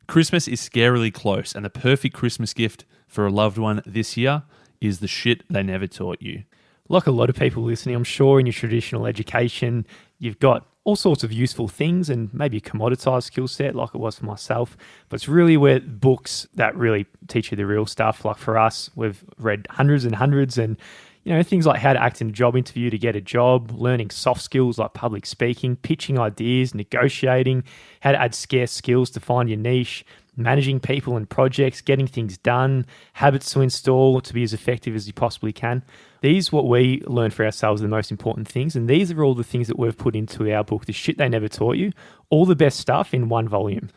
Christmas is scarily close, and the perfect Christmas gift for a loved one this year is the shit they never taught you. Like a lot of people listening, I'm sure in your traditional education, you've got all sorts of useful things and maybe a commoditized skill set like it was for myself. But it's really where books that really teach you the real stuff. Like for us, we've read hundreds and hundreds and things like how to act in a job interview to get a job, learning soft skills like public speaking, pitching ideas, negotiating, how to add scarce skills to find your niche, managing people and projects, getting things done, habits to install to be as effective as you possibly can. These, what we learn for ourselves, are the most important things. And these are all the things that we've put into our book, The Shit They Never Taught You, all the best stuff in one volume.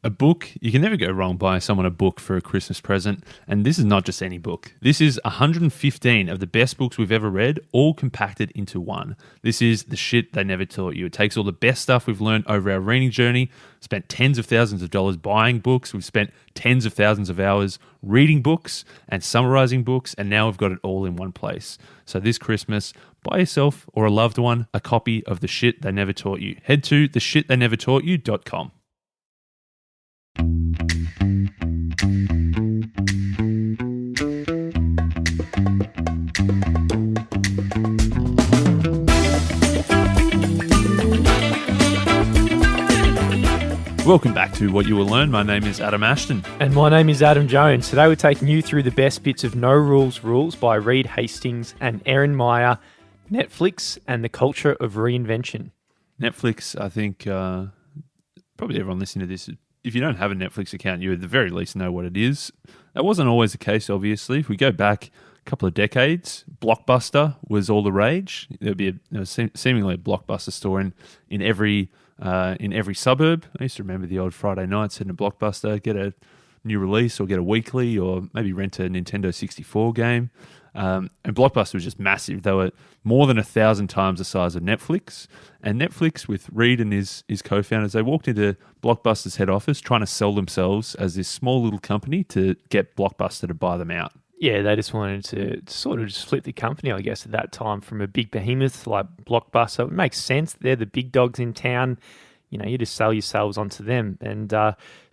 A book, you can never go wrong buying someone a book for a Christmas present. And this is not just any book. This is 115 of the best books we've ever read, all compacted into one. This is The Shit They Never Taught You. It takes all the best stuff we've learned over our reading journey, spent tens of thousands of dollars buying books, we've spent tens of thousands of hours reading books and summarizing books, and now we've got it all in one place. So this Christmas, buy yourself or a loved one a copy of The Shit They Never Taught You. Head to theshittheynevertaughtyou.com. Welcome back to What You Will Learn. My name is Adam Ashton. And my name is Adam Jones. Today we're taking you through the best bits of No Rules Rules by Reed Hastings and Erin Meyer, Netflix and the Culture of Reinvention. Netflix, I think probably everyone listening to this, if you don't have a Netflix account, you at the very least know what it is. That wasn't always the case, obviously. If we go back a couple of decades, Blockbuster was all the rage. There'd be seemingly a Blockbuster store in every suburb. I used to remember the old Friday nights in a Blockbuster, get a new release or get a weekly or maybe rent a Nintendo 64 game. And Blockbuster was just massive. They were more than 1,000 times the size of Netflix. And Netflix, with Reed and his co-founders, they walked into Blockbuster's head office trying to sell themselves as this small little company to get Blockbuster to buy them out. Yeah, they just wanted to sort of just flip the company, I guess, at that time from a big behemoth like Blockbuster. It makes sense. They're the big dogs in town. You just sell yourselves onto them. And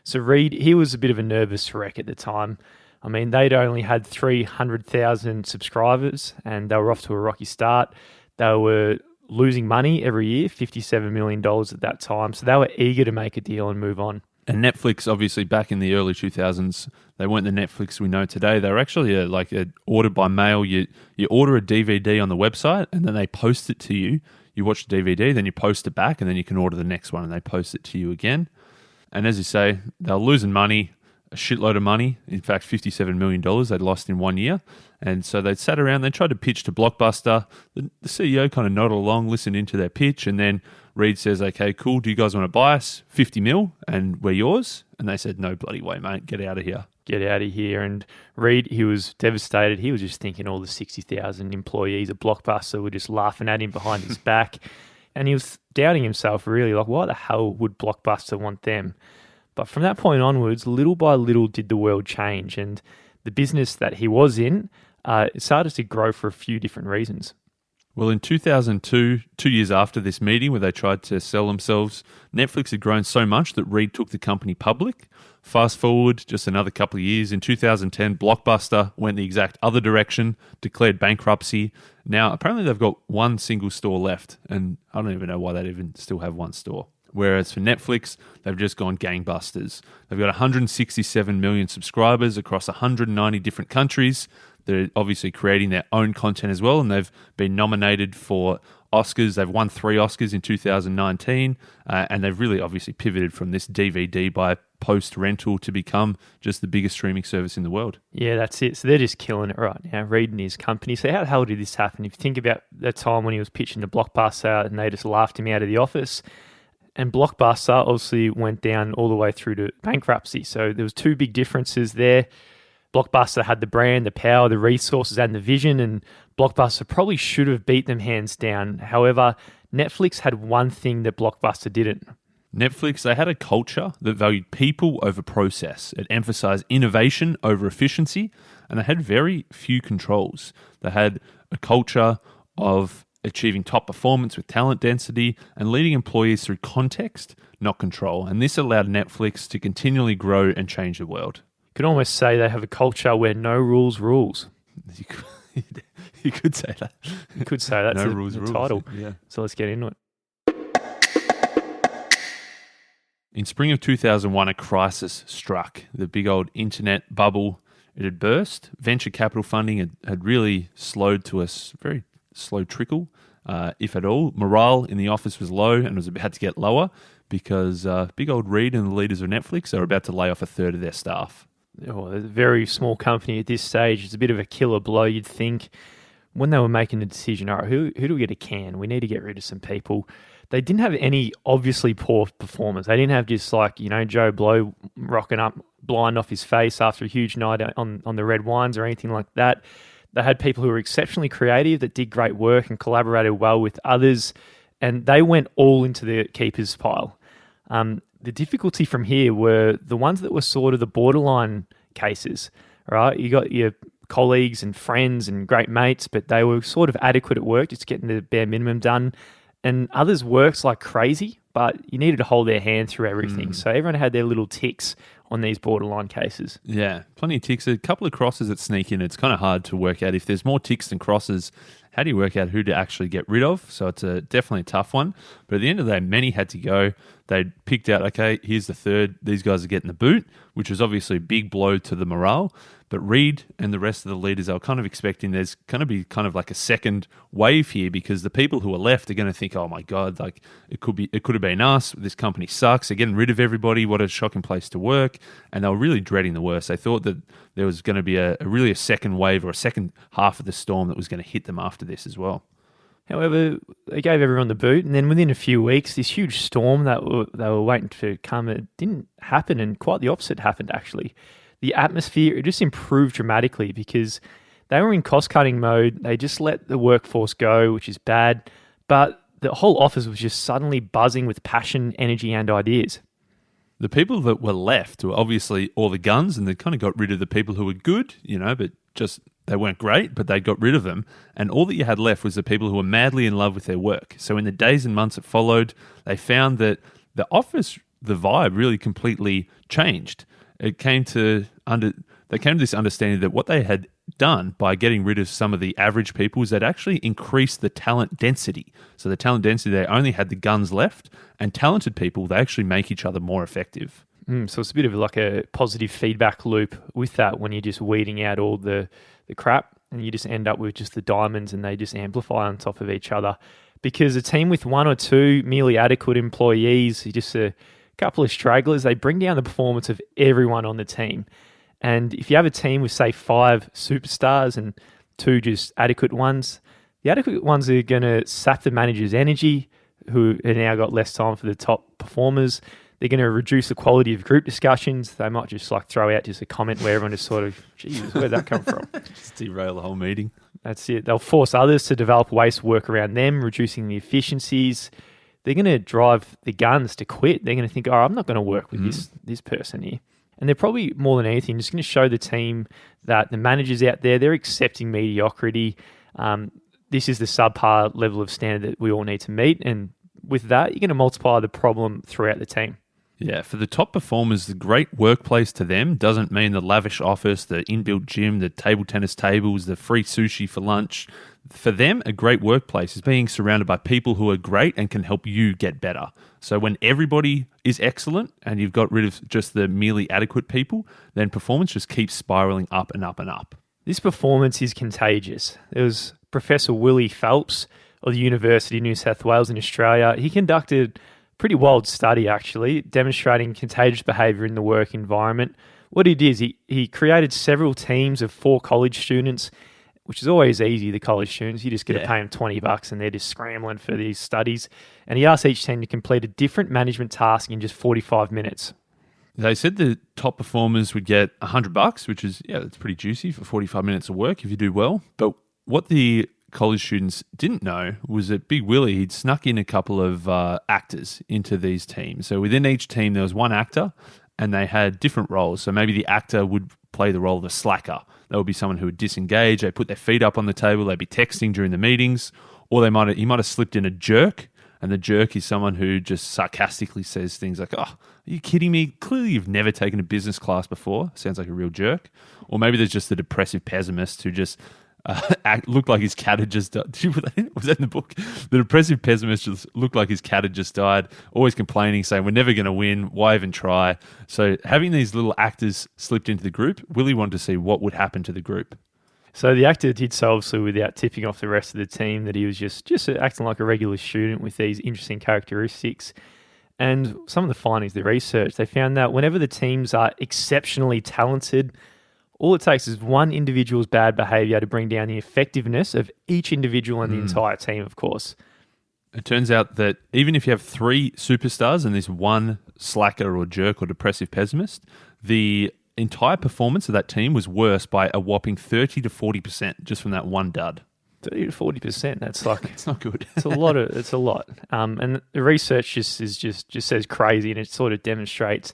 so Reed, he was a bit of a nervous wreck at the time. I mean, they'd only had 300,000 subscribers and they were off to a rocky start. They were losing money every year, $57 million at that time. So they were eager to make a deal and move on. And Netflix, obviously, back in the early 2000s, they weren't the Netflix we know today. They were actually ordered by mail. You order a DVD on the website and then they post it to you. You watch the DVD, then you post it back, and then you can order the next one and they post it to you again. And as you say, they were losing money, a shitload of money. In fact, $57 million they'd lost in 1 year. And so they sat around, they tried to pitch to Blockbuster. The CEO kind of nodded along, listened into their pitch, and then Reed says, okay, cool, do you guys want to buy us? 50 mil, and we're yours? And they said, no bloody way, mate, get out of here. Get out of here. And Reed, he was devastated. He was just thinking all the 60,000 employees at Blockbuster were just laughing at him behind his back. And he was doubting himself, really, like, why the hell would Blockbuster want them? But from that point onwards, little by little did the world change. And the business that he was in, it started to grow for a few different reasons. Well, in 2002, 2 years after this meeting where they tried to sell themselves, Netflix had grown so much that Reed took the company public. Fast forward just another couple of years, in 2010, Blockbuster went the exact other direction, declared bankruptcy. Now, apparently they've got one single store left, and I don't even know why they'd even still have one store. Whereas for Netflix, they've just gone gangbusters. They've got 167 million subscribers across 190 different countries. They're obviously creating their own content as well, and they've been nominated for Oscars. They've won 3 Oscars in 2019, and they've really obviously pivoted from this DVD by post-rental to become just the biggest streaming service in the world. Yeah, that's it. So they're just killing it right now, Reed and his company. So how the hell did this happen? If you think about that time when he was pitching to Blockbuster and they just laughed him out of the office, and Blockbuster obviously went down all the way through to bankruptcy. So there was 2 big differences there. Blockbuster had the brand, the power, the resources, and the vision, and Blockbuster probably should have beat them hands down. However, Netflix had one thing that Blockbuster didn't. Netflix, they had a culture that valued people over process. It emphasized innovation over efficiency, and they had very few controls. They had a culture of achieving top performance with talent density, and leading employees through context, not control. And this allowed Netflix to continually grow and change the world. You could almost say they have a culture where no rules rules. You could say that. You could say that's No the rules, rules. title. Yeah. So let's get into it. In spring of 2001, a crisis struck. The big old internet bubble, it had burst. Venture capital funding had really slowed to a very slow trickle, if at all. Morale in the office was low and was about to get lower because big old Reed and the leaders of Netflix are about to lay off a third of their staff. Oh, a very small company at this stage. It's a bit of a killer blow, you'd think. When they were making the decision, all right, who do we get a can? We need to get rid of some people. They didn't have any obviously poor performers. They didn't have just like, Joe Blow rocking up blind off his face after a huge night on the red wines or anything like that. They had people who were exceptionally creative that did great work and collaborated well with others, and they went all into the keepers pile. The difficulty from here were the ones that were sort of the borderline cases, right? You got your colleagues and friends and great mates, but they were sort of adequate at work, just getting the bare minimum done. And others worked like crazy, but you needed to hold their hand through everything. So everyone had their little ticks on these borderline cases. Yeah, plenty of ticks. A couple of crosses that sneak in. It's kind of hard to work out. If there's more ticks than crosses, how do you work out who to actually get rid of? So it's definitely a tough one. But at the end of the day, many had to go. They picked out, okay, here's the third. These guys are getting the boot, which was obviously a big blow to the morale. But Reed and the rest of the leaders are kind of expecting there's going to be kind of like a second wave here because the people who are left are going to think, oh my God, like it could have been us. This company sucks. They're getting rid of everybody. What a shocking place to work. And they were really dreading the worst. They thought that there was going to be really a second wave or a second half of the storm that was going to hit them after this as well. However, they gave everyone the boot, and then within a few weeks, this huge storm that they were waiting to come, it didn't happen, and quite the opposite happened, actually. The atmosphere, it just improved dramatically because they were in cost-cutting mode. They just let the workforce go, which is bad, but the whole office was just suddenly buzzing with passion, energy, and ideas. The people that were left were obviously all the guns, and they kind of got rid of the people who were good, but just they weren't great, but they got rid of them. And all that you had left was the people who were madly in love with their work. So in the days and months that followed, they found that the office, the vibe really completely changed. They came to this understanding that what they had done by getting rid of some of the average people is they'd actually increased the talent density. So the talent density, they only had the guns left, and talented people, they actually make each other more effective. So it's a bit of like a positive feedback loop with that when you're just weeding out all the crap and you just end up with just the diamonds and they just amplify on top of each other. Because a team with one or two merely adequate employees, just a couple of stragglers, they bring down the performance of everyone on the team. And if you have a team with, say, 5 superstars and 2 just adequate ones, the adequate ones are going to sap the manager's energy, who have now got less time for the top performers. They're going to reduce the quality of group discussions. They might just like throw out just a comment where everyone is sort of, Jesus, where'd that come from? Just derail the whole meeting. That's it. They'll force others to develop ways to work around them, reducing the efficiencies. They're going to drive the guns to quit. They're going to think, oh, I'm not going to work with this person here. And they're probably, more than anything, just going to show the team that the managers out there, they're accepting mediocrity. This is the subpar level of standard that we all need to meet. And with that, you're going to multiply the problem throughout the team. Yeah, for the top performers, the great workplace to them doesn't mean the lavish office, the inbuilt gym, the table tennis tables, the free sushi for lunch. For them, a great workplace is being surrounded by people who are great and can help you get better. So when everybody is excellent and you've got rid of just the merely adequate people, then performance just keeps spiraling up and up and up. This performance is contagious. There was Professor Willie Phelps of the University of New South Wales in Australia. He conducted pretty wild study, actually, demonstrating contagious behaviour in the work environment. What he did is he created several teams of 4 college students, which is always easy, the college students. You just get to pay them $20 and they're just scrambling for these studies. And he asked each team to complete a different management task in just 45 minutes. They said the top performers would get $100, which is, that's pretty juicy for 45 minutes of work if you do well. But what the college students didn't know was that Big Willie, he'd snuck in a couple of actors into these teams. So within each team, there was one actor and they had different roles. So maybe the actor would play the role of a slacker. That would be someone who would disengage. They put their feet up on the table. They'd be texting during the meetings. Or he might have slipped in a jerk, and the jerk is someone who just sarcastically says things like, "Oh, are you kidding me? Clearly you've never taken a business class before." Sounds like a real jerk. Or maybe there's just the depressive pessimist who just looked like his cat had just died. Was that in the book? The depressive pessimist just looked like his cat had just died, always complaining, saying, "We're never going to win. Why even try?" So having these little actors slipped into the group, Willie wanted to see what would happen to the group. So the actor did so obviously without tipping off the rest of the team that he was just acting like a regular student with these interesting characteristics. And some of the findings of the research, they found that whenever the teams are exceptionally talented, all it takes is one individual's bad behaviour to bring down the effectiveness of each individual and the entire team, of course. It turns out that even if you have 3 superstars and this one slacker or jerk or depressive pessimist, the entire performance of that team was worse by a whopping 30 to 40% just from that one dud. 30 to 40%. That's like It's not good. It's a lot. It's a lot. And the research just says crazy, and it sort of demonstrates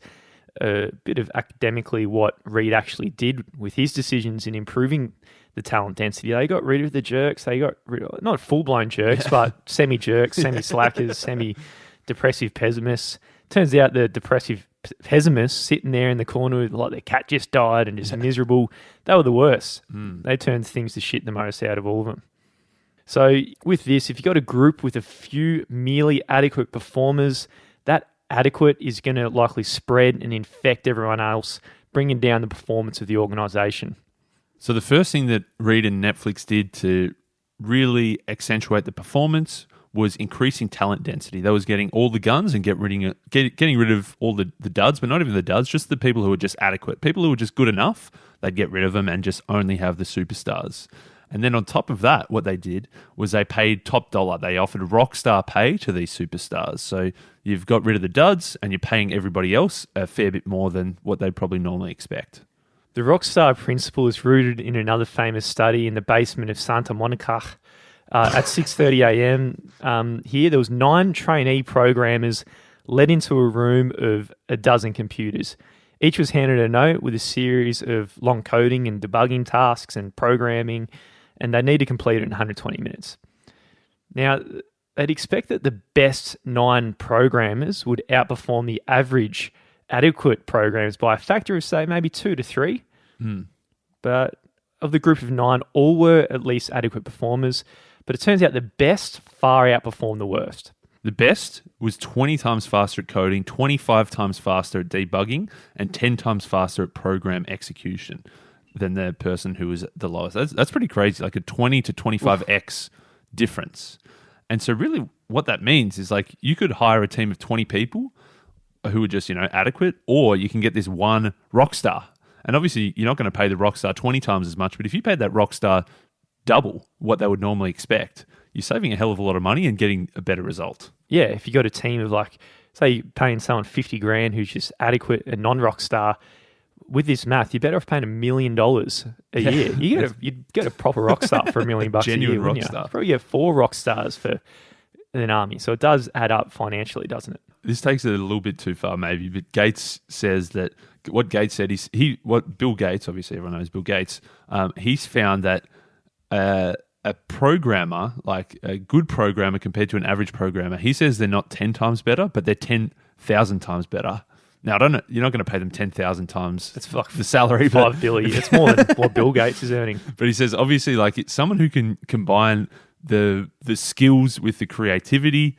a bit of academically what Reed actually did with his decisions in improving the talent density. They got rid of the jerks. They got rid of, not full-blown jerks, but semi-jerks, semi-slackers, semi-depressive pessimists. Turns out the depressive pessimists sitting there in the corner with like their cat just died and just miserable, they were the worst. They turned things to shit the most out of all of them. So with this, if you've got a group with a few merely adequate performers, that adequate is going to likely spread and infect everyone else, bringing down the performance of the organisation. So the first thing that Reed and Netflix did to really accentuate the performance was increasing talent density. That was getting all the guns and getting rid of all the duds, but not even the duds, just the people who were just adequate. People who were just good enough, they'd get rid of them and just only have the superstars. And then on top of that, what they did was they paid top dollar. They offered rock star pay to these superstars. So you've got rid of the duds and you're paying everybody else a fair bit more than what they'd probably normally expect. The rockstar principle is rooted in another famous study in the basement of Santa Monica. At 6:30 a.m. Here, there was 9 trainee programmers led into a room of a dozen computers. Each was handed a note with a series of long coding and debugging tasks and programming, and they need to complete it in 120 minutes. Now, they'd expect that the best 9 programmers would outperform the average adequate programmers by a factor of, say, maybe 2 to 3. But of the group of 9, all were at least adequate performers. But it turns out the best far outperformed the worst. The best was 20 times faster at coding, 25 times faster at debugging, and 10 times faster at program execution than the person who was the lowest. That's pretty crazy, like a 20 to 25x difference. And so really what that means is like you could hire a team of 20 people who are just, adequate, or you can get this one rock star. And obviously you're not going to pay the rock star 20 times as much, but if you paid that rock star double what they would normally expect, you're saving a hell of a lot of money and getting a better result. Yeah, if you got a team of like, say, paying someone $50,000 who's just adequate and non-rock star, with this math, you're better off paying $1 million a year. You'd get a proper rock star for $1 million a year. Genuine rock star. Probably get 4 rock stars for an army. So it does add up financially, doesn't it? This takes it a little bit too far, maybe. But Gates says that what Gates said is what Bill Gates, obviously everyone knows Bill Gates, he's found that a programmer, like a good programmer compared to an average programmer, he says they're not 10 times better, but they're 10,000 times better. Now, I don't know, you're not going to pay them 10,000 times it's like the salary. $5 billion. It's more than what Bill Gates is earning. But he says, obviously, like it's someone who can combine the skills with the creativity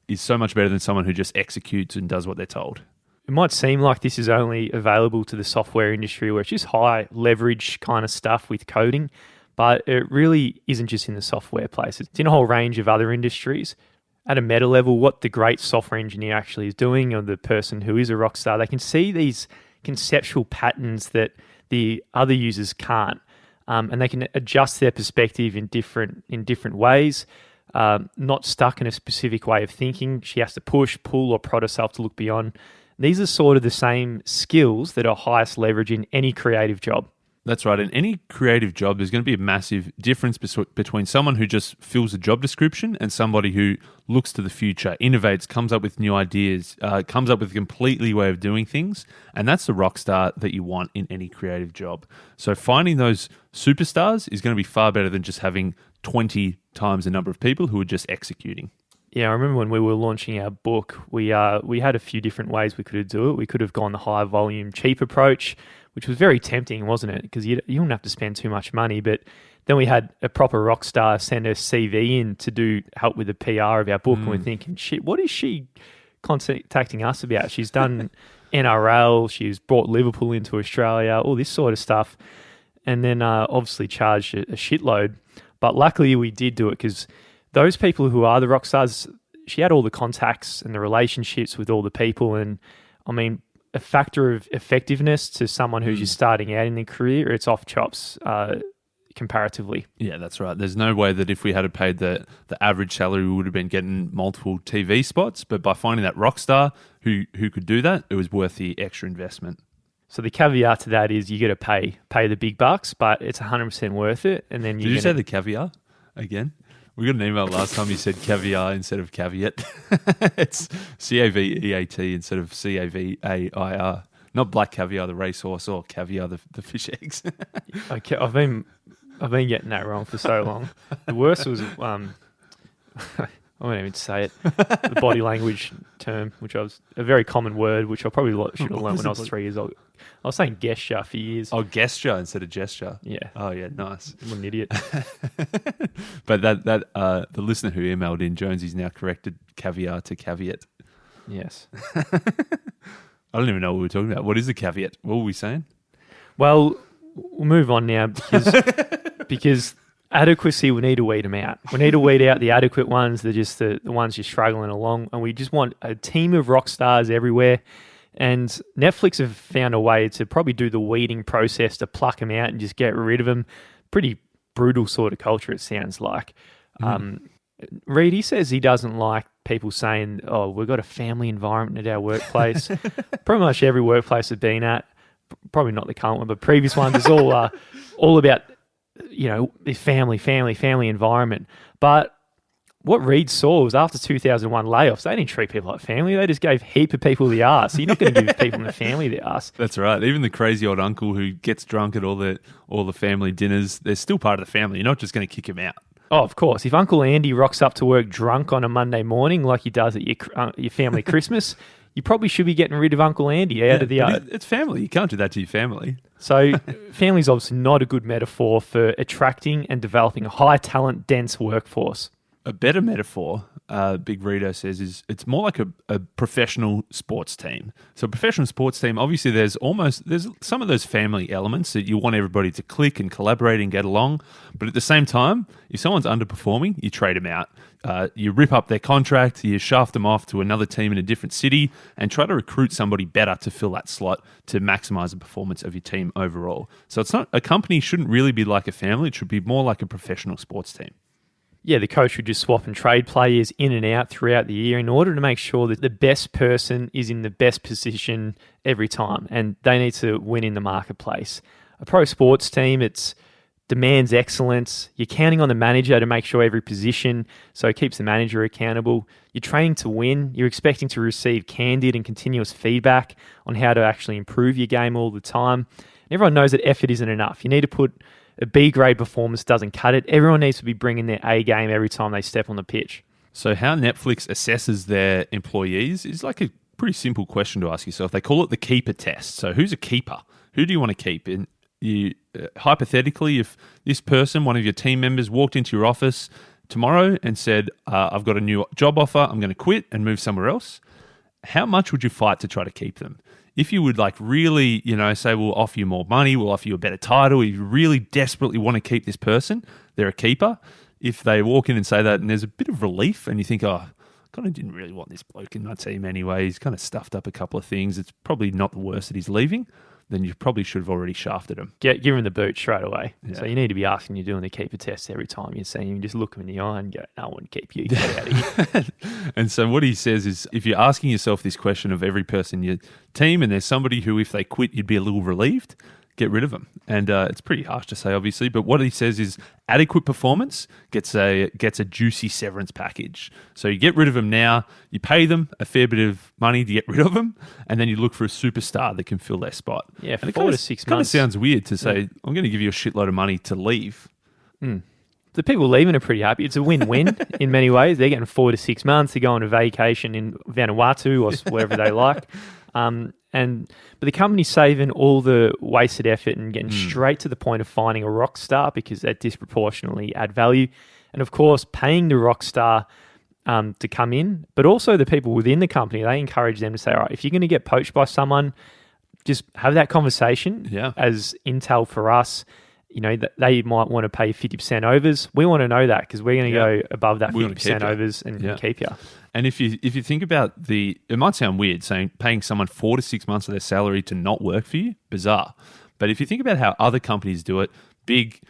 is so much better than someone who just executes and does what they're told. It might seem like this is only available to the software industry where it's just high leverage kind of stuff with coding, but it really isn't just in the software place. It's in a whole range of other industries. At a meta level, what the great software engineer actually is doing, or the person who is a rock star, they can see these conceptual patterns that the other users can't, and they can adjust their perspective in different ways. Not stuck in a specific way of thinking. She has to push, pull, or prod herself to look beyond. These are sort of the same skills that are highest leverage in any creative job. That's right. In any creative job, there's going to be a massive difference between someone who just fills a job description and somebody who looks to the future, innovates, comes up with new ideas, comes up with a completely way of doing things. And that's the rock star that you want in any creative job. So finding those superstars is going to be far better than just having 20 times the number of people who were just executing. Yeah, I remember when we were launching our book, we had a few different ways we could do it. We could have gone the high volume, cheap approach, which was very tempting, wasn't it? Because you don't have to spend too much money. But then we had a proper rock star send her CV in to help with the PR of our book, and we're thinking, shit, what is she contacting us about? She's done NRL, she's brought Liverpool into Australia, all this sort of stuff, and then obviously charged a shitload. But luckily we did do it because those people who are the rock stars, she had all the contacts and the relationships with all the people. And I mean, a factor of effectiveness to someone who's just starting out in their career, it's off chops comparatively. Yeah, that's right. There's no way that if we had paid the average salary, we would have been getting multiple TV spots. But by finding that rock star who could do that, it was worth the extra investment. So the caveat to that is you got to pay the big bucks, but it's 100% worth it. And then Did you say the caviar again? We got an email last time you said caviar instead of caveat. It's CAVEAT instead of CAVAIR. Not black caviar, the racehorse, or caviar, the fish eggs. Okay, I've been getting that wrong for so long. The worst was I won't even say it. The body language term, which was a very common word, which I probably should have learned when I was 3 years old. I was saying gesture for years. Oh, gesture instead of gesture. Yeah. Oh, yeah, nice. I'm an idiot. But the listener who emailed in, Jonesy's now corrected caviar to caveat. Yes. I don't even know what we were talking about. What is the caveat? What were we saying? Well, we'll move on now because adequacy, we need to weed them out. We need to weed out the adequate ones. They're just the ones just struggling along. And we just want a team of rock stars everywhere. And Netflix have found a way to probably do the weeding process to pluck them out and just get rid of them. Pretty brutal sort of culture, it sounds like. Reed, he says he doesn't like people saying, oh, we've got a family environment at our workplace. Pretty much every workplace I've been at, probably not the current one, but previous ones, is all about, this family environment. But what Reed saw was after 2001 layoffs, they didn't treat people like family. They just gave heap of people the arse. So you're not going to give people in the family the arse. That's right. Even the crazy old uncle who gets drunk at all the family dinners, they're still part of the family. You're not just going to kick him out. Oh, of course. If Uncle Andy rocks up to work drunk on a Monday morning like he does at your family Christmas, you probably should be getting rid of Uncle Andy out of the... It's family. You can't do that to your family. So family's obviously not a good metaphor for attracting and developing a high-talent, dense workforce. A better metaphor, Big Rito says, is it's more like a professional sports team. So a professional sports team, obviously there's some of those family elements that you want everybody to click and collaborate and get along. But at the same time, if someone's underperforming, you trade them out. You rip up their contract, you shaft them off to another team in a different city and try to recruit somebody better to fill that slot to maximize the performance of your team overall. So a company shouldn't really be like a family. It should be more like a professional sports team. Yeah, the coach would just swap and trade players in and out throughout the year in order to make sure that the best person is in the best position every time, and they need to win in the marketplace. A pro sports team, it demands excellence. You're counting on the manager to make sure every position, so it keeps the manager accountable. You're training to win. You're expecting to receive candid and continuous feedback on how to actually improve your game all the time. And everyone knows that effort isn't enough. You need to put a B-grade performance doesn't cut it. Everyone needs to be bringing their A game every time they step on the pitch. So how Netflix assesses their employees is like a pretty simple question to ask yourself. They call it the keeper test. So who's a keeper? Who do you want to keep? And you, hypothetically, if this person, one of your team members, walked into your office tomorrow and said, I've got a new job offer, I'm going to quit and move somewhere else, how much would you fight to try to keep them? If you would really, say we'll offer you more money, we'll offer you a better title, if you really desperately want to keep this person, they're a keeper. If they walk in and say that and there's a bit of relief and you think, oh, I kind of didn't really want this bloke in my team anyway, he's kind of stuffed up a couple of things, it's probably not the worst that he's leaving, then you probably should have already shafted him. Give him the boot straight away. Yeah. So you need to be asking, you're doing the keeper test every time you see him. You just look him in the eye and go, no, I wouldn't keep you. Get out of here. And so what he says is, if you're asking yourself this question of every person in your team and there's somebody who, if they quit, you'd be a little relieved, get rid of them. And it's pretty harsh to say, obviously, but what he says is adequate performance gets a juicy severance package. So you get rid of them now, you pay them a fair bit of money to get rid of them, and then you look for a superstar that can fill their spot. Yeah, and 4 to 6 months. Kind of sounds weird to say, I'm going to give you a shitload of money to leave. the people leaving are pretty happy. It's a win-win in many ways. They're getting 4 to 6 months. They're going on a vacation in Vanuatu or wherever they like. But the company's saving all the wasted effort and getting straight to the point of finding a rock star because they disproportionately add value. And of course, paying the rock star to come in, but also the people within the company, they encourage them to say, all right, if you're going to get poached by someone, just have that conversation as intel for us. You know, that they might want to pay 50% overs. We want to know that because we're going to go above that 50% overs and keep you. And if you think about it might sound weird saying paying someone 4 to 6 months of their salary to not work for you, bizarre. But if you think about how other companies do it, big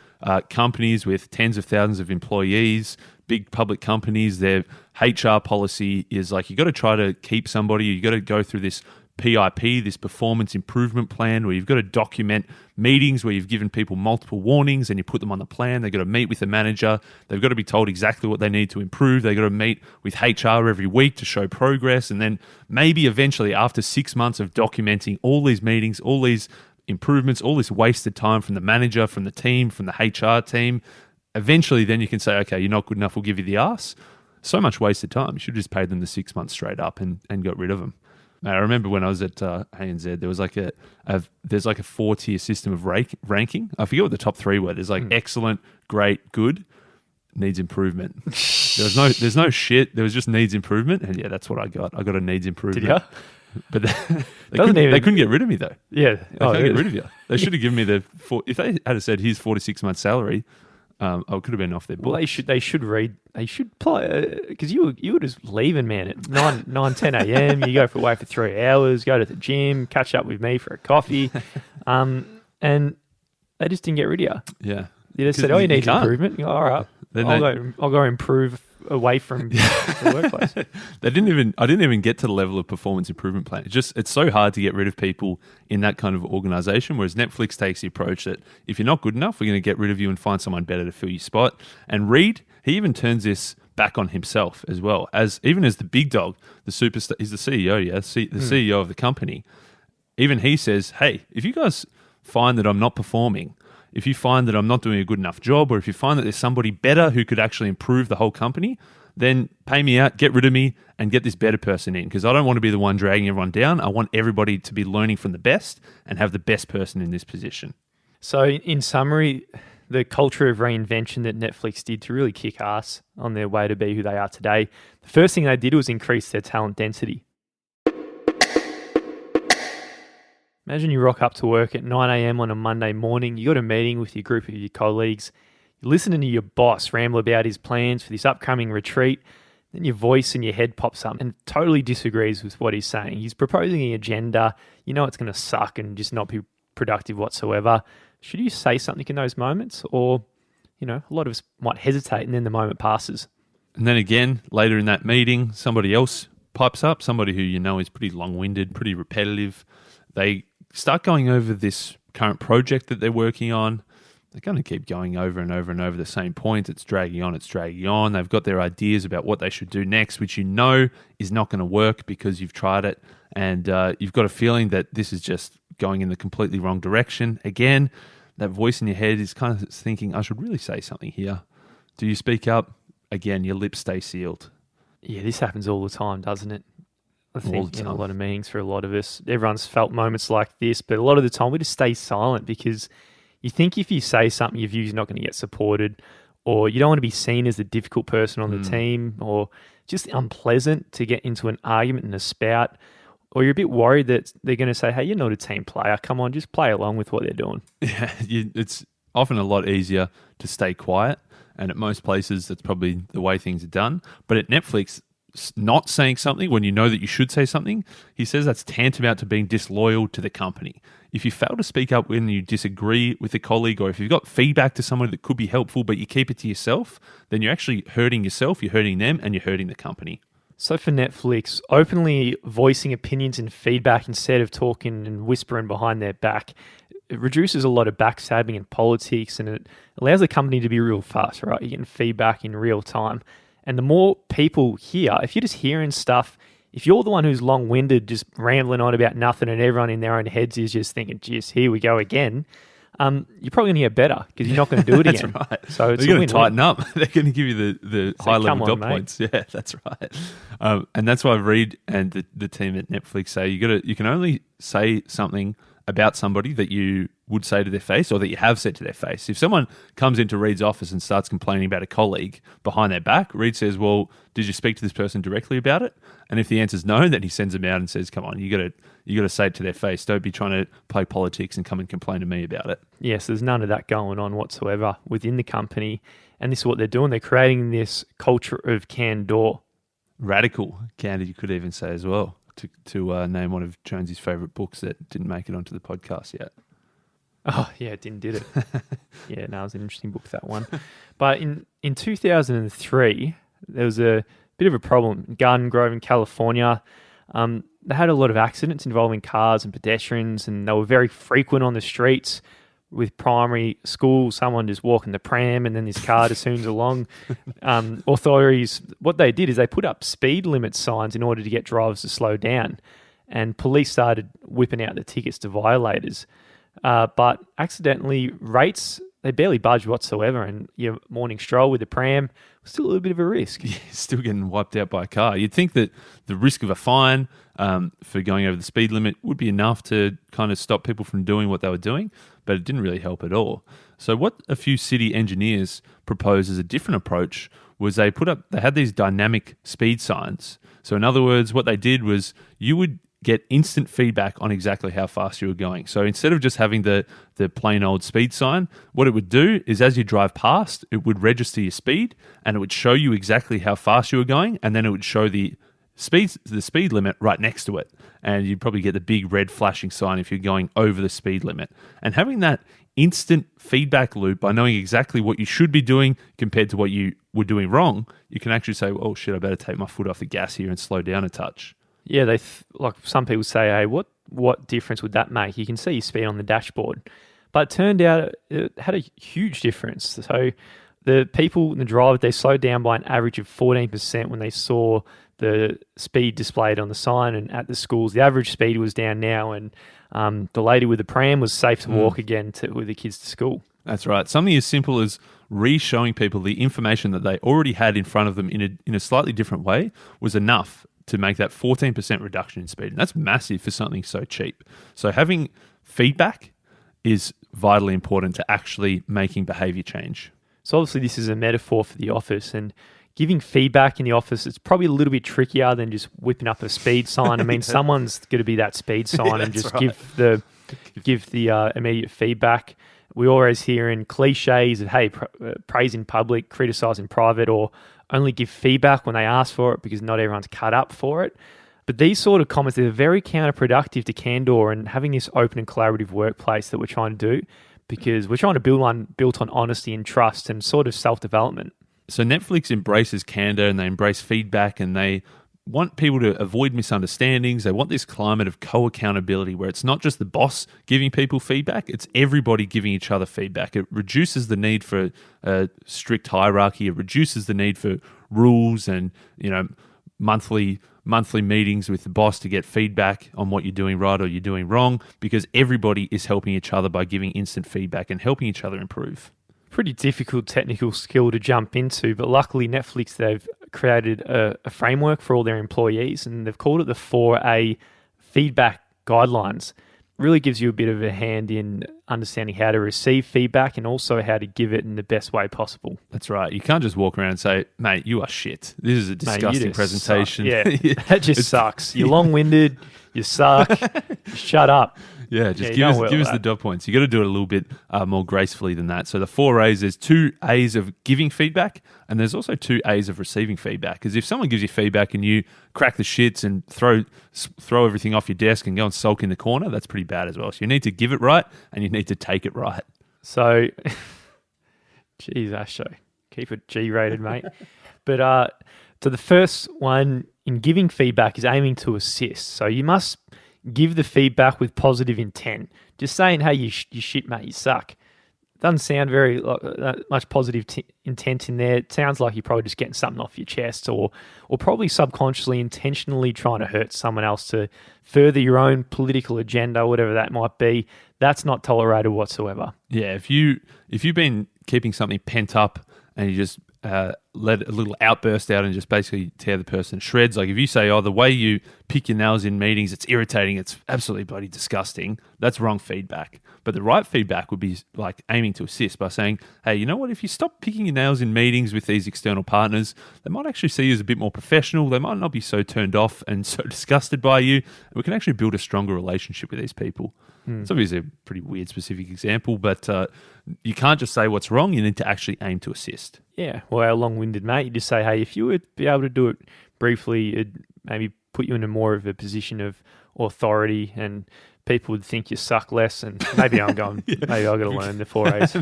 companies with tens of thousands of employees, big public companies, their HR policy is like you got to try to keep somebody. You got to go through this PIP, this performance improvement plan, where you've got to document meetings where you've given people multiple warnings and you put them on the plan. They've got to meet with the manager. They've got to be told exactly what they need to improve. They've got to meet with HR every week to show progress. And then maybe eventually after 6 months of documenting all these meetings, all these improvements, all this wasted time from the manager, from the team, from the HR team, eventually then you can say, okay, you're not good enough, we'll give you the ass. So much wasted time. You should have just paid them the 6 months straight up and got rid of them. I remember when I was at ANZ, there was like there's like a 4-tier system of ranking. I forget what the top 3 were. There's like excellent, great, good, needs improvement. There's no shit. There was just needs improvement, and that's what I got. I got a needs improvement. Did you? But they couldn't get rid of me though. Yeah, they can't get rid of you. They should have given me if they had said here's 4 to 6 months salary. I could have been off their book. Well, they should play because you were just leaving, man, at 10 a.m. You go away for 3 hours, go to the gym, catch up with me for a coffee, and they just didn't get rid of you. Yeah, they just said, "Oh, you need improvement." You go, all right, I'll go improve away from the workplace. I didn't even get to the level of performance improvement plan. It's so hard to get rid of people in that kind of organization, whereas Netflix takes the approach that if you're not good enough, we're going to get rid of you and find someone better to fill your spot. And Reed, he even turns this back on himself as well, as the big dog, the superstar, he's the CEO, the CEO of the company. Even he says, hey, if you guys find that I'm not performing, if you find that I'm not doing a good enough job, or if you find that there's somebody better who could actually improve the whole company, then pay me out, get rid of me, and get this better person in. Because I don't want to be the one dragging everyone down. I want everybody to be learning from the best and have the best person in this position. So in summary, the culture of reinvention that Netflix did to really kick ass on their way to be who they are today, the first thing they did was increase their talent density. Imagine you rock up to work at 9 a.m. on a Monday morning. You got a meeting with your group of your colleagues. You're listening to your boss ramble about his plans for this upcoming retreat. Then your voice in your head pops up and totally disagrees with what he's saying. He's proposing an agenda. You know it's going to suck and just not be productive whatsoever. Should you say something in those moments? Or, a lot of us might hesitate and then the moment passes. And then again, later in that meeting, somebody else pipes up, somebody who is pretty long-winded, pretty repetitive. They start going over this current project that they're working on. They're going to keep going over and over and over the same point. It's dragging on. They've got their ideas about what they should do next, which is not going to work because you've tried it and you've got a feeling that this is just going in the completely wrong direction. Again, that voice in your head is kind of thinking, I should really say something here. Do you speak up? Again, your lips stay sealed. Yeah, this happens all the time, doesn't it? I think in a lot of meetings for a lot of us, everyone's felt moments like this, but a lot of the time we just stay silent because you think if you say something, your view's not going to get supported, or you don't want to be seen as the difficult person on the team, or just unpleasant to get into an argument and a spout, or you're a bit worried that they're going to say, hey, you're not a team player. Come on, just play along with what they're doing. Yeah, it's often a lot easier to stay quiet, and at most places that's probably the way things are done. But at Netflix, not saying something when you know that you should say something, he says that's tantamount to being disloyal to the company. If you fail to speak up when you disagree with a colleague, or if you've got feedback to someone that could be helpful but you keep it to yourself, then you're actually hurting yourself, you're hurting them, and you're hurting the company. So for Netflix, openly voicing opinions and feedback instead of talking and whispering behind their back, it reduces a lot of backstabbing in politics, and it allows the company to be real fast, right? You're getting feedback in real time. And the more people hear, if you're just hearing stuff, if you're the one who's long-winded, just rambling on about nothing and everyone in their own heads is just thinking, geez, here we go again, you're probably going to get better because you're not going to do it again. That's right. So it's They're going win-win. to tighten up. They're going to give you the So high level come dot on, mate. points. Yeah, that's right. And that's why Reed and the team at Netflix say you can only say something about somebody that you would say to their face or that you have said to their face. If someone comes into Reed's office and starts complaining about a colleague behind their back, Reed says, well, did you speak to this person directly about it? And if the answer's no, then he sends them out and says, come on, you got to say it to their face. Don't be trying to play politics and come and complain to me about it. Yes, there's none of that going on whatsoever within the company. And this is what they're doing. They're creating this culture of candor. Radical candor, you could even say as well, to name one of Jonesy's favourite books that didn't make it onto the podcast yet. Oh, yeah, it did it? Yeah, no, it was an interesting book, that one. But in 2003, there was a bit of a problem in Garden Grove in California. They had a lot of accidents involving cars and pedestrians, and they were very frequent on the streets. With primary school, someone just walking the pram and then this car just zooms along. Authorities, what they did is they put up speed limit signs in order to get drivers to slow down. And police started whipping out the tickets to violators. But accidentally, rates, they barely budged whatsoever. And your morning stroll with the pram was still a little bit of a risk. Yeah, still getting wiped out by a car. You'd think that the risk of a fine for going over the speed limit would be enough to kind of stop people from doing what they were doing, but it didn't really help at all. So what a few city engineers proposed as a different approach was they had these dynamic speed signs. So in other words, what they did was you would get instant feedback on exactly how fast you were going. So instead of just having the plain old speed sign, what it would do is as you drive past, it would register your speed and it would show you exactly how fast you were going, and then it would show the speed limit right next to it. And you'd probably get the big red flashing sign if you're going over the speed limit. And having that instant feedback loop by knowing exactly what you should be doing compared to what you were doing wrong, you can actually say, oh shit, I better take my foot off the gas here and slow down a touch. Yeah, like some people say, hey, what difference would that make? You can see your speed on the dashboard. But it turned out it had a huge difference. So the people in the drive, they slowed down by an average of 14% when they saw the speed displayed on the sign. And at the schools, the average speed was down now, and the lady with the pram was safe to walk again with the kids to school. That's right. Something as simple as re-showing people the information that they already had in front of them in a slightly different way was enough to make that 14% reduction in speed. And that's massive for something so cheap. So having feedback is vitally important to actually making behavior change. So obviously this is a metaphor for the office, and giving feedback in the office is probably a little bit trickier than just whipping up a speed sign. I mean, someone's going to be that speed sign and just right. give the immediate feedback. We always hear in cliches of, hey, praise in public, criticize in private, or only give feedback when they ask for it because not everyone's cut up for it. But these sort of comments, they're very counterproductive to candor and having this open and collaborative workplace that we're trying to do, because we're trying to built on honesty and trust and sort of self-development. So Netflix embraces candor and they embrace feedback, and they want people to avoid misunderstandings. They want this climate of co-accountability where it's not just the boss giving people feedback, it's everybody giving each other feedback. It reduces the need for a strict hierarchy. It reduces the need for rules and, monthly meetings with the boss to get feedback on what you're doing right or you're doing wrong, because everybody is helping each other by giving instant feedback and helping each other improve. Pretty difficult technical skill to jump into, but luckily Netflix, they've created a framework for all their employees, and they've called it the 4A feedback guidelines. Really gives you a bit of a hand in understanding how to receive feedback and also how to give it in the best way possible. That's right. You can't just walk around and say, mate, you are shit. This is a disgusting presentation. Yeah, that just sucks. You're long-winded, you suck, shut up. Yeah, just give us the dot points. You got to do it a little bit more gracefully than that. So the 4 A's, there's 2 A's of giving feedback, and there's also 2 A's of receiving feedback. Because if someone gives you feedback and you crack the shits and throw everything off your desk and go and sulk in the corner, that's pretty bad as well. So you need to give it right and you need to take it right. So, geez, Asho, keep it G-rated, mate. But so the first one in giving feedback is aiming to assist. So you must give the feedback with positive intent. Just saying, hey, you shit, mate, you suck. Doesn't sound very much positive intent in there. It sounds like you're probably just getting something off your chest, or probably subconsciously, intentionally trying to hurt someone else to further your own political agenda, whatever that might be. That's not tolerated whatsoever. Yeah, if you've been keeping something pent up and you just let a little outburst out and just basically tear the person to shreds. Like if you say, oh, the way you pick your nails in meetings, it's irritating, it's absolutely bloody disgusting, that's wrong feedback. But the right feedback would be like aiming to assist by saying, hey, you know what, if you stop picking your nails in meetings with these external partners, they might actually see you as a bit more professional. They might not be so turned off and so disgusted by you. And we can actually build a stronger relationship with these people. It's obviously a pretty weird specific example, but you can't just say what's wrong. You need to actually aim to assist. Yeah, well, long-winded, mate. You just say, hey, if you would be able to do it briefly, it'd maybe put you into more of a position of authority and people would think you suck less. And maybe I'm going, maybe I've got to learn the 4 A's.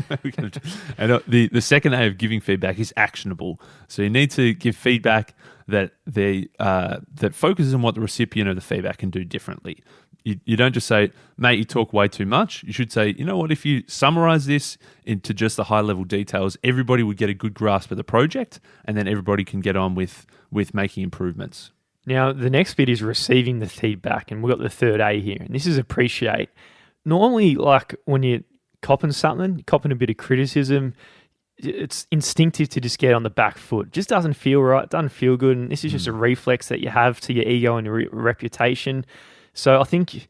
And the second A of giving feedback is actionable. So you need to give feedback that that focuses on what the recipient of the feedback can do differently. You don't just say, mate, you talk way too much. You should say, you know what, if you summarize this into just the high-level details, everybody would get a good grasp of the project, and then everybody can get on with making improvements. Now, the next bit is receiving the feedback, and we've got the third A here, and this is appreciate. Normally, like when you're copping something, copping a bit of criticism, it's instinctive to just get on the back foot. It just doesn't feel right, doesn't feel good, and this is just a reflex that you have to your ego and your reputation. So I think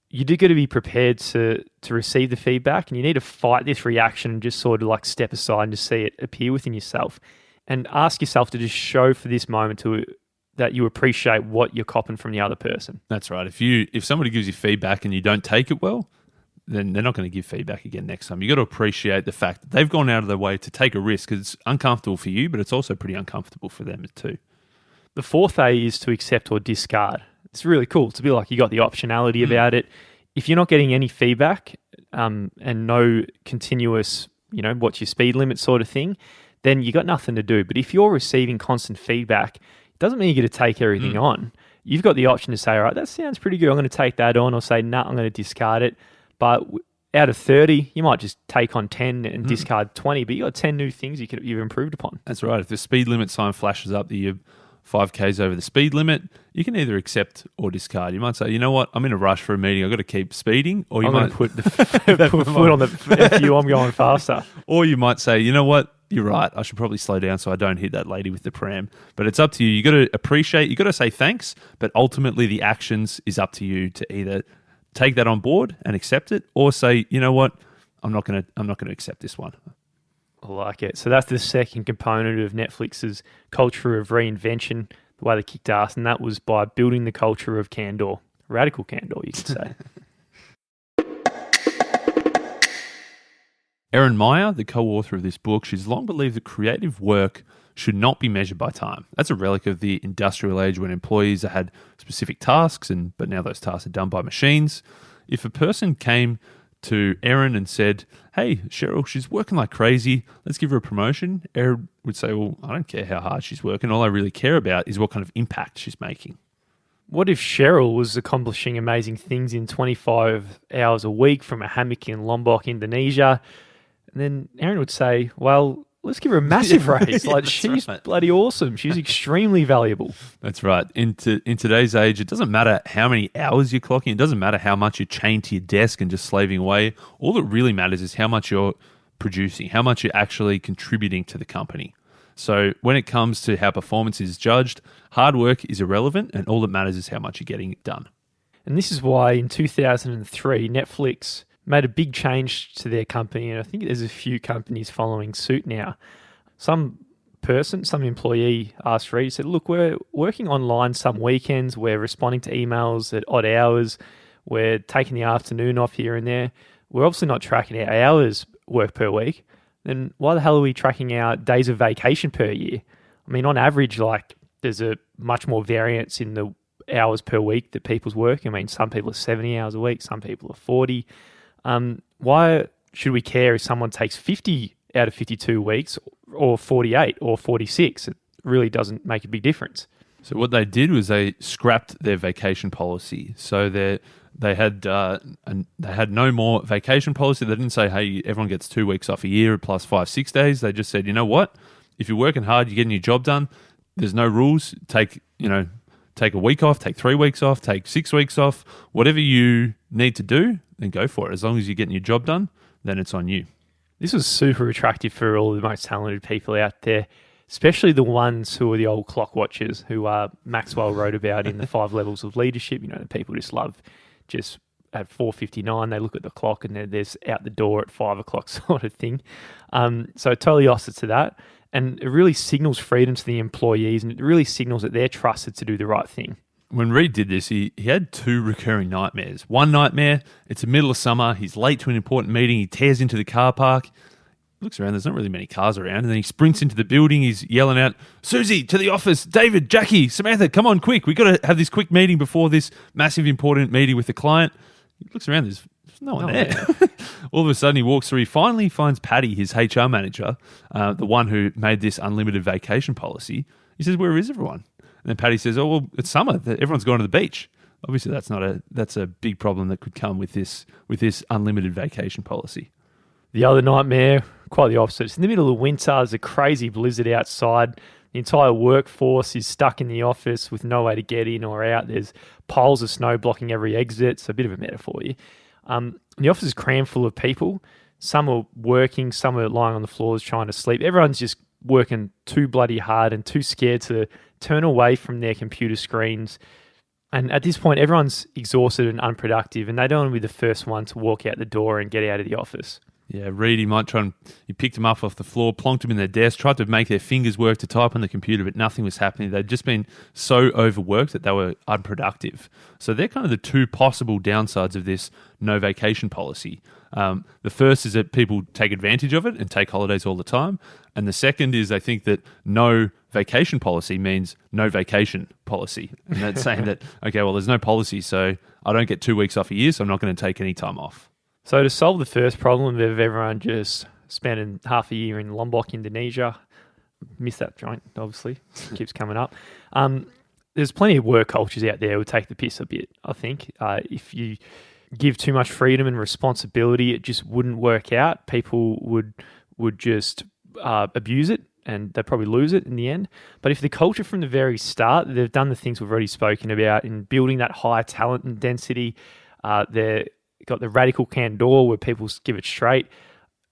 you do got to be prepared to receive the feedback, and you need to fight this reaction and just sort of like step aside and just see it appear within yourself and ask yourself to just show for this moment that you appreciate what you're copping from the other person. That's right. If somebody gives you feedback and you don't take it well, then they're not going to give feedback again next time. You got to appreciate the fact that they've gone out of their way to take a risk because it's uncomfortable for you, but it's also pretty uncomfortable for them too. The fourth A is to accept or discard. It's really cool to be like you got the optionality about it. If you're not getting any feedback and no continuous, what's your speed limit sort of thing, then you got nothing to do. But if you're receiving constant feedback, it doesn't mean you're going to take everything on. You've got the option to say, all right, that sounds pretty good, I'm going to take that on, or say, nah, I'm going to discard it. But out of 30, you might just take on 10 and discard 20, but you got 10 new things you've improved upon. That's right. If the speed limit sign flashes up that you're 5Ks over the speed limit, you can either accept or discard. You might say, you know what, I'm in a rush for a meeting, I've got to keep speeding. Or you might put the foot on the FU, I'm going faster. Or you might say, you know what, you're right, I should probably slow down so I don't hit that lady with the pram. But it's up to you. You got to appreciate, you got to say thanks, but ultimately the actions is up to you to either take that on board and accept it, or say, you know what, I'm not going to accept this one. I like it. So that's the second component of Netflix's culture of reinvention, the way they kicked ass, and that was by building the culture of candor. Radical candor, you could say. Erin Meyer, the co-author of this book, she's long believed that creative work should not be measured by time. That's a relic of the industrial age when employees had specific tasks, but now those tasks are done by machines. If a person came to Erin and said, hey, Cheryl, she's working like crazy, let's give her a promotion, Erin would say, well, I don't care how hard she's working. All I really care about is what kind of impact she's making. What if Cheryl was accomplishing amazing things in 25 hours a week from a hammock in Lombok, Indonesia? And then Erin would say, well, let's give her a massive raise. Like, she's bloody awesome. She's extremely valuable. That's right. In today's age, it doesn't matter how many hours you're clocking. It doesn't matter how much you're chained to your desk and just slaving away. All that really matters is how much you're producing, how much you're actually contributing to the company. So when it comes to how performance is judged, hard work is irrelevant, and all that matters is how much you're getting done. And this is why in 2003, Netflix made a big change to their company, and I think there's a few companies following suit now. Some employee asked Reed, said, look, we're working online some weekends, we're responding to emails at odd hours, we're taking the afternoon off here and there. We're obviously not tracking our hours work per week. Then why the hell are we tracking our days of vacation per year? I mean, on average, like, there's a much more variance in the hours per week that people's work. I mean, some people are 70 hours a week, some people are 40. Why should we care if someone takes 50 out of 52 weeks or 48 or 46? It really doesn't make a big difference. So what they did was they scrapped their vacation policy. So they had no more vacation policy. They didn't say, hey, everyone gets 2 weeks off a year plus 5-6 days. They just said, you know what? If you're working hard, you're getting your job done. There's no rules. Take a week off, take 3 weeks off, take 6 weeks off. Whatever you need to do, then go for it. As long as you're getting your job done, then it's on you. This was super attractive for all the most talented people out there, especially the ones who are the old clock watchers, who Maxwell wrote about in the 5 levels of leadership. The people just love just at 4:59, they look at the clock and there's out the door at 5 o'clock sort of thing. So totally opposite to that. And it really signals freedom to the employees, and it really signals that they're trusted to do the right thing. When Reed did this, he had 2 recurring nightmares. One nightmare, it's the middle of summer, he's late to an important meeting, he tears into the car park, looks around, there's not really many cars around, and then he sprints into the building, he's yelling out, Susie, to the office, David, Jackie, Samantha, come on quick, we've got to have this quick meeting before this massive important meeting with the client. He looks around, there's no one there. All of a sudden he walks through, he finally finds Patty, his HR manager, the one who made this unlimited vacation policy. He says, where is everyone? And then Patty says, oh, well, it's summer, everyone's gone to the beach. Obviously that's a big problem that could come with this unlimited vacation policy. The other nightmare, quite the opposite. It's in the middle of winter, there's a crazy blizzard outside. The entire workforce is stuck in the office with no way to get in or out. There's piles of snow blocking every exit. It's a bit of a metaphor here. The office is crammed full of people. Some are working, some are lying on the floors trying to sleep. Everyone's just working too bloody hard and too scared to turn away from their computer screens. And at this point, everyone's exhausted and unproductive, and they don't want to be the first one to walk out the door and get out of the office. Yeah, Reed, he picked them up off the floor, plonked them in their desk, tried to make their fingers work to type on the computer, but nothing was happening. They'd just been so overworked that they were unproductive. So they're kind of the 2 possible downsides of this no vacation policy. The first is that people take advantage of it and take holidays all the time. And the second is they think that no vacation policy means no vacation policy. And that's saying that, okay, well, there's no policy, so I don't get 2 weeks off a year, so I'm not going to take any time off. So to solve the first problem of everyone just spending half a year in Lombok, Indonesia, miss that joint, obviously, keeps coming up. There's plenty of work cultures out there who take the piss a bit, I think. If you give too much freedom and responsibility, it just wouldn't work out. People would just abuse it, and they'd probably lose it in the end. But if the culture from the very start, they've done the things we've already spoken about in building that high talent and density, they're got the radical candor where people give it straight.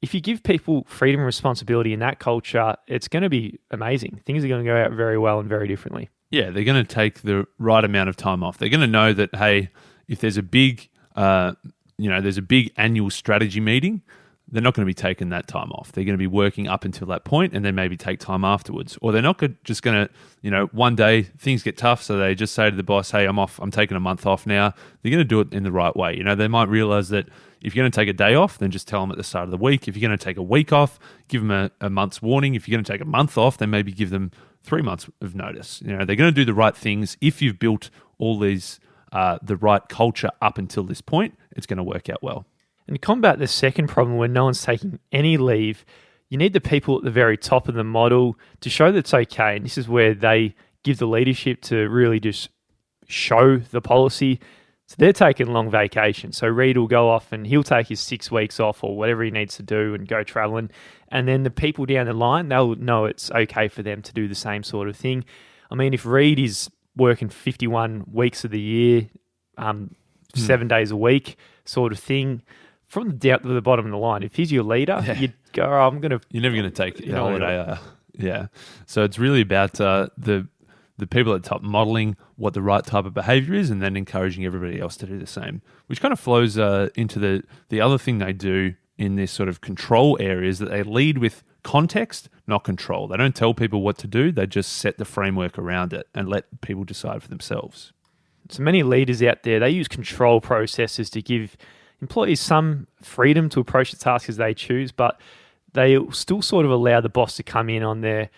If you give people freedom and responsibility in that culture, it's going to be amazing. Things are going to go out very well and very differently. Yeah, they're going to take the right amount of time off. They're going to know that, hey, if there's a big, there's a big annual strategy meeting, they're not going to be taking that time off. They're going to be working up until that point and then maybe take time afterwards. Or they're not just going to, one day things get tough, so they just say to the boss, hey, I'm off, I'm taking a month off now. They're going to do it in the right way. They might realize that if you're going to take a day off, then just tell them at the start of the week. If you're going to take a week off, give them a month's warning. If you're going to take a month off, then maybe give them 3 months of notice. They're going to do the right things. If you've built all these, the right culture up until this point, it's going to work out well. And to combat the second problem where no one's taking any leave, you need the people at the very top of the model to show that it's okay. And this is where they give the leadership to really just show the policy. So they're taking long vacations. So Reed will go off and he'll take his 6 weeks off or whatever he needs to do and go traveling. And then the people down the line, they'll know it's okay for them to do the same sort of thing. I mean, if Reed is working 51 weeks of the year, 7 days a week sort of thing, from down to the bottom of the line, if he's your leader, you'd go, You're never going to take a holiday. Yeah. So it's really about the people at the top modeling what the right type of behavior is and then encouraging everybody else to do the same, which kind of flows into the other thing they do in this sort of control area is that they lead with context, not control. They don't tell people what to do. They just set the framework around it and let people decide for themselves. So many leaders out there, they use control processes to give employees some freedom to approach the task as they choose, but they still sort of allow the boss to come in on their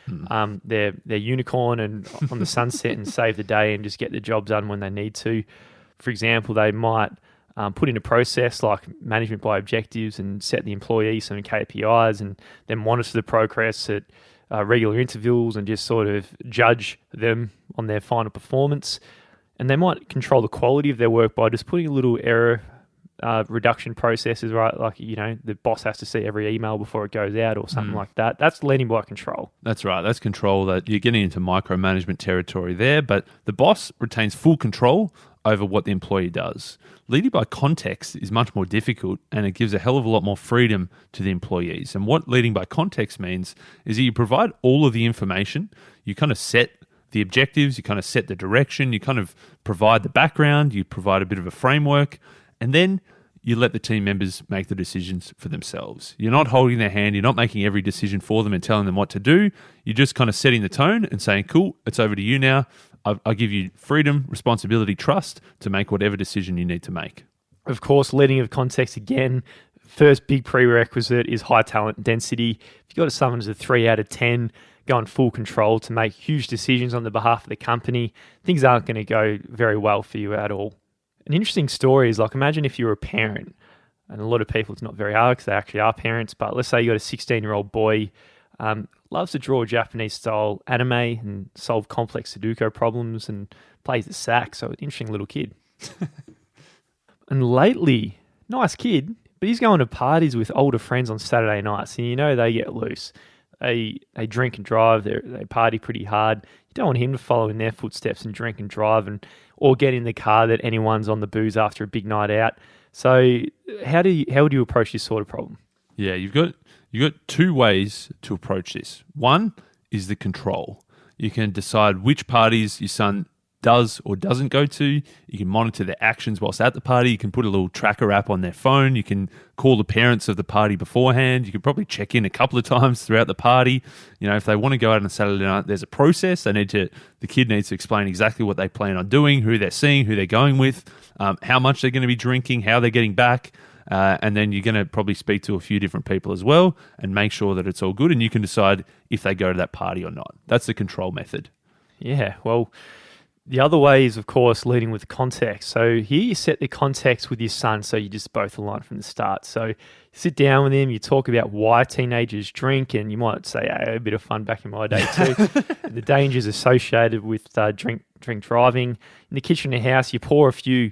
unicorn and on the sunset and save the day and just get the job done when they need to. For example, they might put in a process like management by objectives and set the employee some KPIs and then monitor the progress at regular intervals and just sort of judge them on their final performance. And they might control the quality of their work by just putting a little error reduction processes, right? Like, the boss has to see every email before it goes out or something like that. That's leading by control. That's right. That's control. That you're getting into micromanagement territory there, but the boss retains full control over what the employee does. Leading by context is much more difficult, and it gives a hell of a lot more freedom to the employees. And what leading by context means is that you provide all of the information, you kind of set the objectives, you kind of set the direction, you kind of provide the background, you provide a bit of a framework, and then you let the team members make the decisions for themselves. You're not holding their hand, you're not making every decision for them and telling them what to do. You're just kind of setting the tone and saying, cool, it's over to you now. I give you freedom, responsibility, trust to make whatever decision you need to make. Of course, leading of context again, first big prerequisite is high talent density. If you've got someone who's a 3 out of 10, go in full control to make huge decisions on the behalf of the company, things aren't going to go very well for you at all. An interesting story is, like, imagine if you were a parent, and a lot of people, it's not very hard because they actually are parents, but let's say you got a 16-year-old boy, loves to draw Japanese-style anime and solve complex Sudoku problems and plays the sax, so an interesting little kid. And lately, nice kid, but he's going to parties with older friends on Saturday nights, and they get loose. They drink and drive, they party pretty hard. You don't want him to follow in their footsteps and drink and drive or get in the car that anyone's on the booze after a big night out. So how would you approach this sort of problem? Yeah, you've got two ways to approach this. One is the control. You can decide which parties your son does or doesn't go to. You can monitor their actions whilst at the party. You can put a little tracker app on their phone. You can call the parents of the party beforehand. You can probably check in a couple of times throughout the party. If they want to go out on a Saturday night, there's a process. The kid needs to explain exactly what they plan on doing, who they're seeing, who they're going with, how much they're going to be drinking, how they're getting back. And then you're going to probably speak to a few different people as well and make sure that it's all good. And you can decide if they go to that party or not. That's the control method. Yeah, well, the other way is, of course, leading with context. So here you set the context with your son so you just both align from the start. So you sit down with him, you talk about why teenagers drink, and you might say, hey, a bit of fun back in my day too. The dangers associated with drink driving. In the kitchen of the house, you pour a few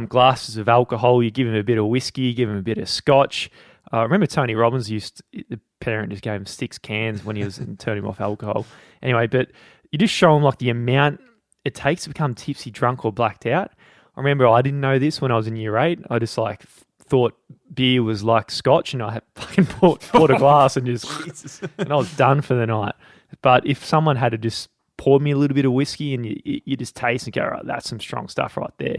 glasses of alcohol, you give him a bit of whiskey, you give him a bit of scotch. I remember Tony Robbins the parent just gave him 6 cans when he was turning him off alcohol. Anyway, but you just show him like the amount it takes to become tipsy, drunk, or blacked out. I remember I didn't know this when I was in year 8. I just thought beer was like scotch, and I had fucking bought a glass and and I was done for the night. But if someone had to just pour me a little bit of whiskey and you just taste and go, right, that's some strong stuff right there.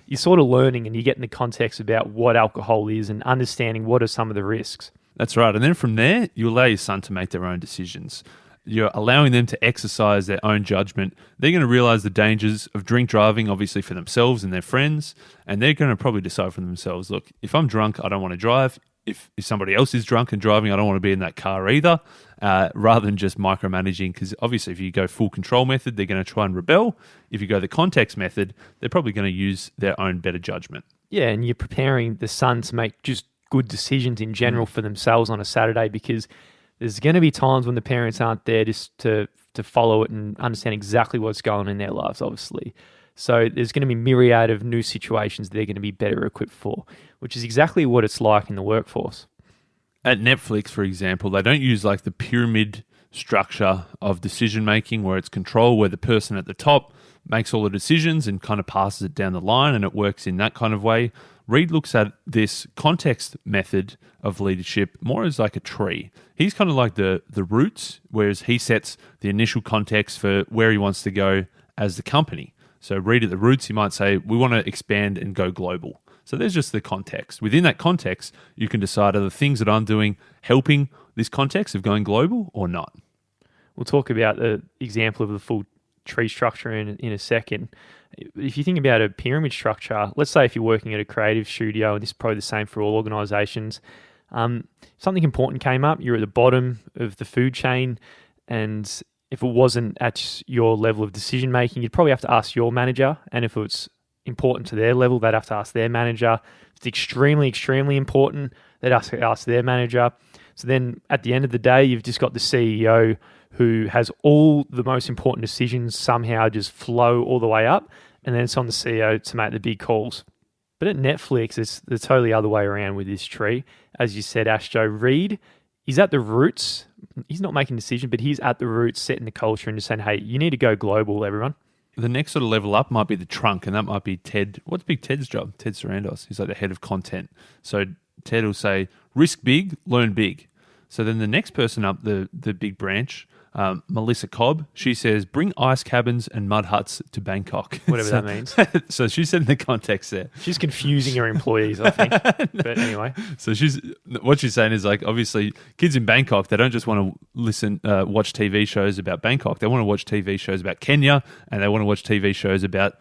You're sort of learning and you're getting the context about what alcohol is and understanding what are some of the risks. That's right. And then from there, you allow your son to make their own decisions. You're allowing them to exercise their own judgment. They're going to realize the dangers of drink driving, obviously for themselves and their friends, and they're going to probably decide for themselves, look, if I'm drunk, I don't want to drive. If somebody else is drunk and driving, I don't want to be in that car either, rather than just micromanaging, because obviously if you go full control method, they're going to try and rebel. If you go the context method, they're probably going to use their own better judgment. Yeah, and you're preparing the son to make just good decisions in general for themselves on a Saturday, because there's going to be times when the parents aren't there just to follow it and understand exactly what's going on in their lives, obviously. So there's going to be myriad of new situations they're going to be better equipped for, which is exactly what it's like in the workforce. At Netflix, for example, they don't use like the pyramid structure of decision making where it's control, where the person at the top makes all the decisions and kind of passes it down the line, and it works in that kind of way. Reed looks at this context method of leadership more as like a tree. He's kind of like the roots, whereas he sets the initial context for where he wants to go as the company. So Reed at the roots, he might say, we want to expand and go global. So there's just the context. Within that context, you can decide, are the things that I'm doing helping this context of going global or not? We'll talk about the example of the full tree structure in a second. If you think about a pyramid structure, let's say if you're working at a creative studio, and this is probably the same for all organizations, something important came up, you're at the bottom of the food chain, and if it wasn't at your level of decision making, you'd probably have to ask your manager, and if it's important to their level, they'd have to ask their manager. If it's extremely, extremely important, they'd ask their manager. So then at the end of the day, you've just got the CEO who has all the most important decisions somehow just flow all the way up, and then it's on the CEO to make the big calls. But at Netflix, it's the totally other way around with this tree. As you said, Ashjo, Reed, he's at the roots. He's not making decisions, but he's at the roots, setting the culture and just saying, hey, you need to go global, everyone. The next sort of level up might be the trunk, and that might be Ted. What's Big Ted's job? Ted Sarandos. He's like the head of content. So Ted will say, risk big, learn big. So then the next person up the big branch, Melissa Cobb, she says, bring ice cabins and mud huts to Bangkok. Whatever that means. So she's setting the context there. She's confusing her employees, I think. But anyway. So what she's saying is like, obviously, kids in Bangkok, they don't just want to watch TV shows about Bangkok. They want to watch TV shows about Kenya, and they want to watch TV shows about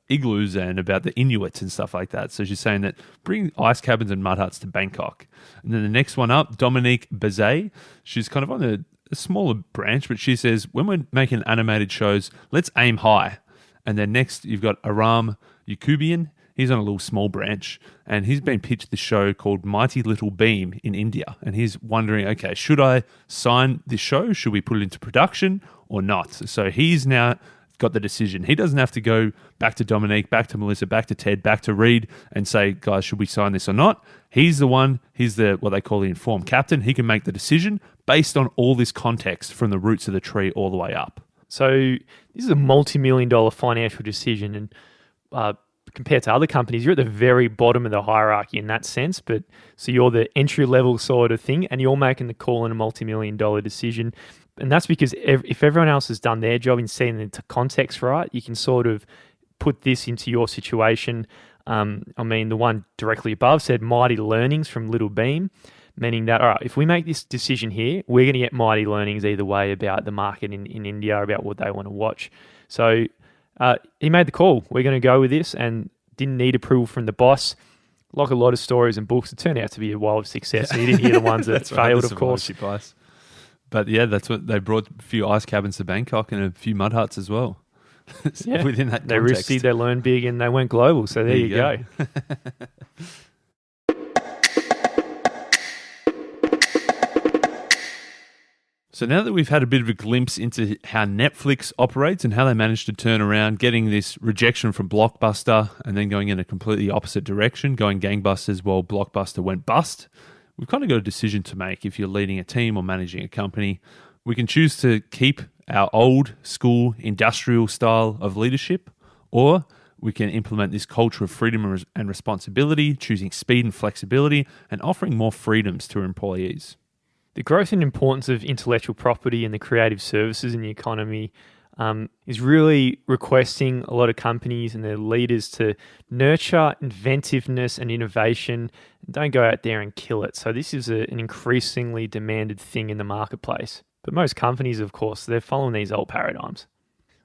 igloos and about the Inuits and stuff like that. So she's saying that bring ice cabins and mud huts to Bangkok. And then the next one up, Dominique Bazet, she's kind of on a smaller branch, but she says, when we're making animated shows, let's aim high. And then next, you've got Aram Yakubian. He's on a little small branch, and he's been pitched this show called Mighty Little Beam in India. And he's wondering, okay, should I sign this show? Should we put it into production or not? So he's now got the decision. He doesn't have to go back to Dominique, back to Melissa, back to Ted, back to Reed and say, guys, should we sign this or not? He's the one, he's the what they call the informed captain. He can make the decision based on all this context from the roots of the tree all the way up. So this is a multi-million-dollar financial decision, and compared to other companies, you're at the very bottom of the hierarchy in that sense. But so you're the entry-level sort of thing, and you're making the call on a multi-million-dollar decision. And that's because if everyone else has done their job in seeing the context right, you can sort of put this into your situation. I mean, the one directly above said mighty learnings from Little Beam, meaning that, all right, if we make this decision here, we're going to get mighty learnings either way about the market in India, about what they want to watch. So he made the call. We're going to go with this, and didn't need approval from the boss. Like a lot of stories and books, it turned out to be a wild success. So you didn't hear the ones that failed, of course. Ice. But yeah, that's what they brought, a few ice cabins to Bangkok and a few mud huts as well. Yeah. Within that context. They risked, they learned big, and they went global. So there you go. So now that we've had a bit of a glimpse into how Netflix operates and how they managed to turn around, getting this rejection from Blockbuster and then going in a completely opposite direction, going gangbusters while Blockbuster went bust, we've kind of got a decision to make. If you're leading a team or managing a company, we can choose to keep our old school industrial style of leadership, or we can implement this culture of freedom and responsibility, choosing speed and flexibility, and offering more freedoms to our employees. The growth and importance of intellectual property and the creative services in the economy is really requesting a lot of companies and their leaders to nurture inventiveness and innovation, and don't go out there and kill it. So this is an increasingly demanded thing in the marketplace. But most companies, of course, they're following these old paradigms.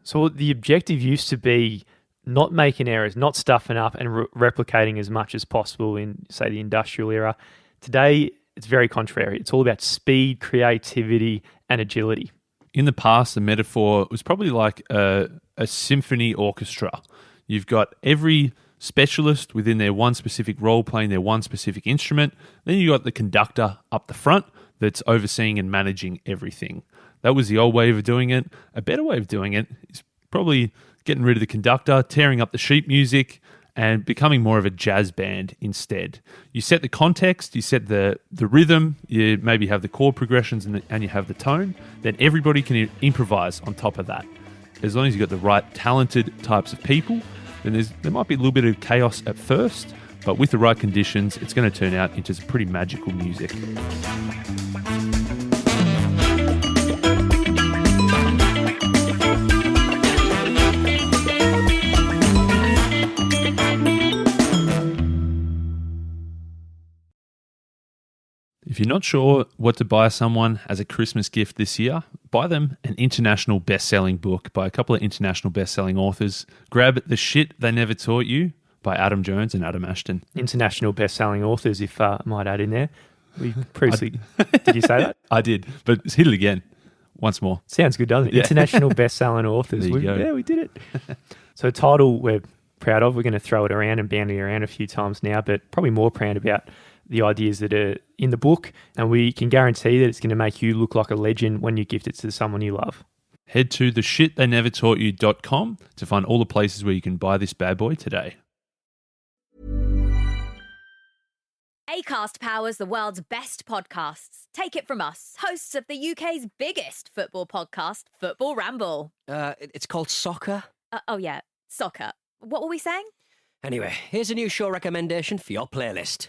So the objective used to be not making errors, not stuffing up, and replicating as much as possible in, say, the industrial era. Today, it's very contrary. It's all about speed, creativity, and agility. In the past, the metaphor was probably like a symphony orchestra. You've got every specialist within their one specific role playing their one specific instrument. Then you got the conductor up the front that's overseeing and managing everything. That was the old way of doing it. A better way of doing it is probably getting rid of the conductor, tearing up the sheet music, and becoming more of a jazz band instead. You set the context, you set the rhythm, you maybe have the chord progressions and you have the tone, then everybody can improvise on top of that. As long as you've got the right talented types of people, then there might be a little bit of chaos at first, but with the right conditions, it's going to turn out into some pretty magical music. If you're not sure what to buy someone as a Christmas gift this year, buy them an international best-selling book by a couple of international best-selling authors. Grab The Shit They Never Taught You by Adam Jones and Adam Ashton. International best-selling authors, if I might add in there. We previously... Did you say that? I did, but hit it again. Once more. Sounds good, doesn't it? Yeah. International best-selling authors. There you go. Yeah, we did it. So a title we're proud of. We're going to throw it around and bandy around a few times now, but probably more proud about the ideas that are in the book, and we can guarantee that it's going to make you look like a legend when you gift it to someone you love. Head to theshittheynevertaughtyou.com to find all the places where you can buy this bad boy today. Acast powers the world's best podcasts. Take it from us, hosts of the UK's biggest football podcast, Football Ramble. It's called Soccer. Oh yeah, soccer. What were we saying? Anyway, here's a new show recommendation for your playlist.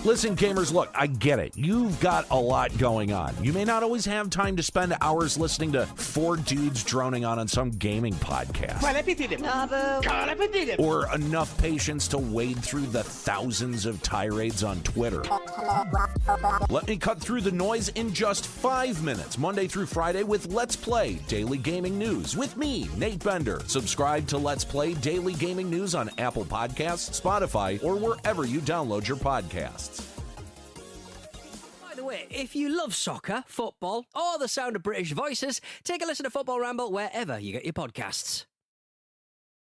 Listen, gamers, look, I get it. You've got a lot going on. You may not always have time to spend hours listening to four dudes droning on some gaming podcast. Or enough patience to wade through the thousands of tirades on Twitter. Let me cut through the noise in just 5 minutes, Monday through Friday, with Let's Play Daily Gaming News with me, Nate Bender. Subscribe to Let's Play Daily Gaming News on Apple Podcasts, Spotify, or wherever you download your podcasts. By the way, if you love soccer, football, or the sound of British voices, take a listen to Football Ramble wherever you get your podcasts.